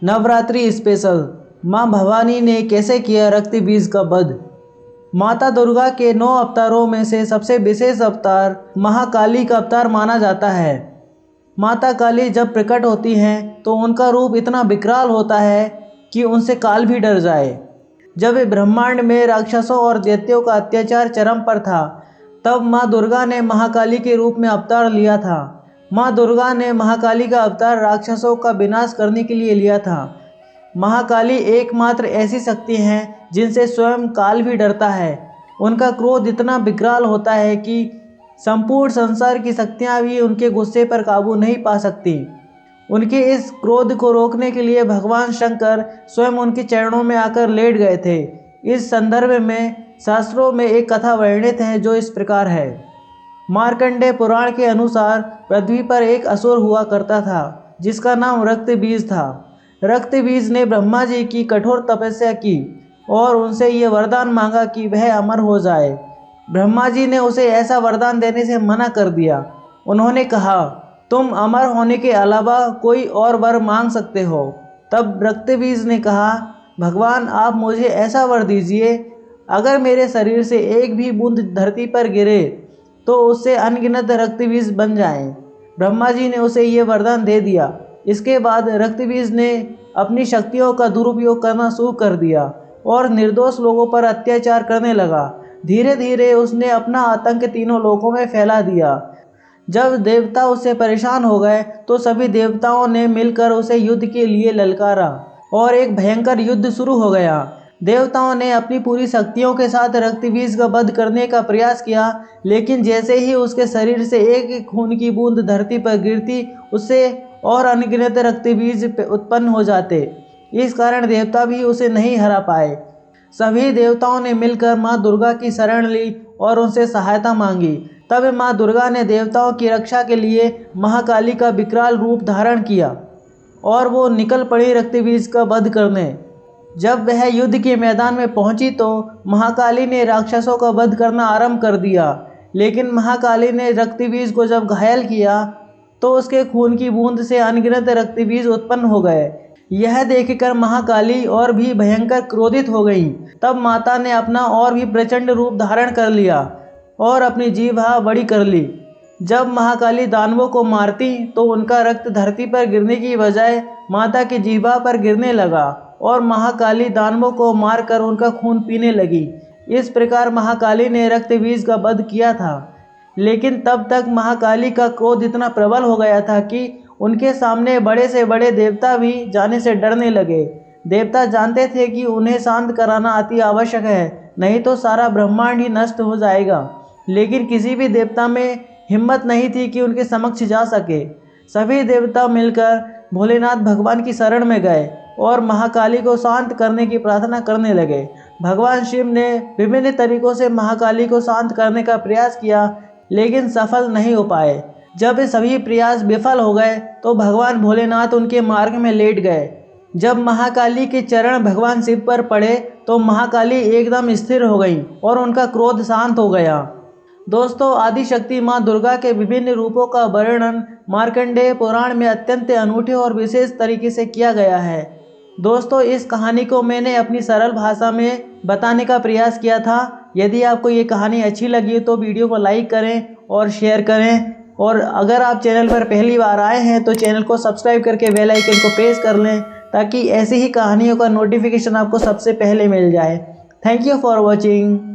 Navratri special. मां भवानी ने कैसे किया रक्त बीज का वध। माता दुर्गा के 9 अवतारों में से सबसे विशेष अवतार महाकाली का अवतार माना जाता है। माता काली जब प्रकट होती हैं तो उनका रूप इतना विकराल होता है कि उनसे काल भी डर जाए। जब ब्रह्मांड में राक्षसों और दैत्यों का अत्याचार चरम पर था, तब मां दुर्गा ने महाकाली के रूप में अवतार लिया था। मां दुर्गा ने महाकाली का अवतार राक्षसों का विनाश करने के लिए लिया था। महाकाली एकमात्र ऐसी शक्ति हैं जिनसे स्वयं काल भी डरता है। उनका क्रोध इतना विकराल होता है कि संपूर्ण संसार की शक्तियां भी उनके गुस्से पर काबू नहीं पा सकती। उनके इस क्रोध को रोकने के लिए भगवान शंकर स्वयं उनके चरणों में आकर लेट गए थे। इस संदर्भ में शास्त्रों में एक कथा वर्णित है जो इस प्रकार है। मार्कंडेय पुराण के अनुसार पृथ्वी पर एक असुर हुआ करता था जिसका नाम रक्त बीज था। रक्त बीज ने ब्रह्मा जी की कठोर तपस्या की और उनसे ये वरदान मांगा कि वह अमर हो जाए। ब्रह्मा जी ने उसे ऐसा वरदान देने से मना कर दिया। उन्होंने कहा, तुम अमर होने के अलावा कोई और वर मांग सकते हो। तब रक्त बीज ने कहा, भगवान आप मुझे ऐसा वर दीजिए, अगर मेरे शरीर से एक भी बूंद धरती पर गिरे तो उससे अनगिनत रक्त बीज बन जाएं। ब्रह्मा जी ने उसे ये वरदान दे दिया। इसके बाद रक्त बीज ने अपनी शक्तियों का दुरुपयोग करना शुरू कर दिया और निर्दोष लोगों पर अत्याचार करने लगा। धीरे धीरे उसने अपना आतंक तीनों लोकों में फैला दिया। जब देवता उससे परेशान हो गए तो सभी देवताओं ने मिलकर उसे युद्ध के लिए ललकारा और एक भयंकर युद्ध शुरू हो गया। देवताओं ने अपनी पूरी शक्तियों के साथ रक्त बीज का वध करने का प्रयास किया, लेकिन जैसे ही उसके शरीर से एक खून की बूंद धरती पर गिरती, उससे और अनगिनत रक्त बीज उत्पन्न हो जाते। इस कारण देवता भी उसे नहीं हरा पाए। सभी देवताओं ने मिलकर मां दुर्गा की शरण ली और उनसे सहायता मांगी। तब मां दुर्गा ने देवताओं की रक्षा के लिए महाकाली का विकराल रूप धारण किया और वो निकल पड़ी रक्त बीज का वध करने। जब वह युद्ध के मैदान में पहुंची तो महाकाली ने राक्षसों का वध करना आरंभ कर दिया, लेकिन महाकाली ने रक्त बीज को जब घायल किया तो उसके खून की बूंद से अनगिनत रक्त बीज उत्पन्न हो गए। यह देखकर महाकाली और भी भयंकर क्रोधित हो गई। तब माता ने अपना और भी प्रचंड रूप धारण कर लिया और अपनी जीभा बड़ी कर ली। जब महाकाली दानवों को मारती तो उनका रक्त धरती पर गिरने की बजाय माता की जीभा पर गिरने लगा और महाकाली दानवों को मारकर उनका खून पीने लगी। इस प्रकार महाकाली ने रक्त बीज का वध किया था। लेकिन तब तक महाकाली का क्रोध इतना प्रबल हो गया था कि उनके सामने बड़े से बड़े देवता भी जाने से डरने लगे। देवता जानते थे कि उन्हें शांत कराना अति आवश्यक है, नहीं तो सारा ब्रह्मांड ही नष्ट हो जाएगा। लेकिन किसी भी देवता में हिम्मत नहीं थी कि उनके समक्ष जा सके। सभी देवता मिलकर भोलेनाथ भगवान की शरण में गए और महाकाली को शांत करने की प्रार्थना करने लगे। भगवान शिव ने विभिन्न तरीकों से महाकाली को शांत करने का प्रयास किया, लेकिन सफल नहीं हो पाए। जब सभी प्रयास विफल हो गए तो भगवान भोलेनाथ उनके मार्ग में लेट गए। जब महाकाली के चरण भगवान शिव पर पड़े तो महाकाली एकदम स्थिर हो गई और उनका क्रोध शांत हो गया। दोस्तों, आदिशक्ति मां दुर्गा के विभिन्न रूपों का वर्णन मार्कंडेय पुराण में अत्यंत अनूठे और विशेष तरीके से किया गया है। दोस्तों, इस कहानी को मैंने अपनी सरल भाषा में बताने का प्रयास किया था। यदि आपको ये कहानी अच्छी लगी तो वीडियो को लाइक करें और शेयर करें, और अगर आप चैनल पर पहली बार आए हैं तो चैनल को सब्सक्राइब करके बेल आइकन को प्रेस कर लें, ताकि ऐसी ही कहानियों का नोटिफिकेशन आपको सबसे पहले मिल जाए। Thank you for watching.